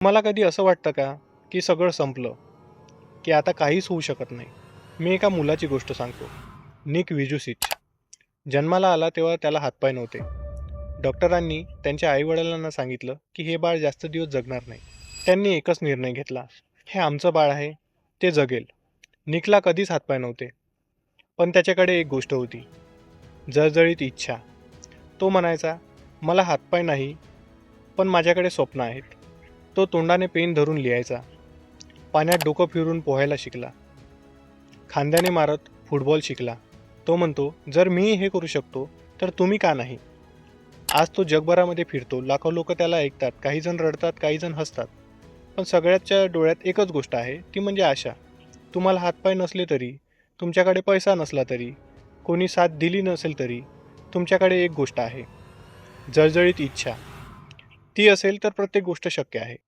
मला कधी असं वाटतं का, की सगळं संपलं, की आता काहीच होऊ शकत नाही? मी एका मुलाची गोष्ट सांगतो. निक विजुसिच. जन्माला आला तेव्हा त्याला हातपाय नव्हते. डॉक्टरांनी त्यांच्या आईवडिलांना सांगितलं, की हे बाळ जास्त दिवस जगणार नाही. त्यांनी एकच निर्णय घेतला. हे आमचं बाळ आहे, ते जगेल. निकला कधीच हातपाय नव्हते. पण त्याच्याकडे एक गोष्ट होती, जळजळीत इच्छा. तो म्हणायचा, मला हातपाय नाही, पण माझ्याकडे स्वप्न आहेत. तो तोंडाने पेन धरून लिहायचा. पाण्यात डोकं फिरून पोहायला शिकला. खांद्याने मारत फुटबॉल शिकला. तो म्हणतो, जर मी हे करू शकतो, तर तुम्ही का नाही? आज तो जगभरामध्ये फिरतो. लाखो लोक त्याला ऐकतात. काही जण रडतात, काही जण हसतात. पण सगळ्याच्या डोळ्यात एकच गोष्ट आहे, ती म्हणजे आशा. तुम्हाला हातपाय नसले तरी, तुमच्याकडे पैसा नसला तरी, कोणी साथ दिली नसेल तरी, तुमच्याकडे एक गोष्ट आहे, जळजळीत इच्छा. ती असेल तर प्रत्येक गोष्ट शक्य आहे.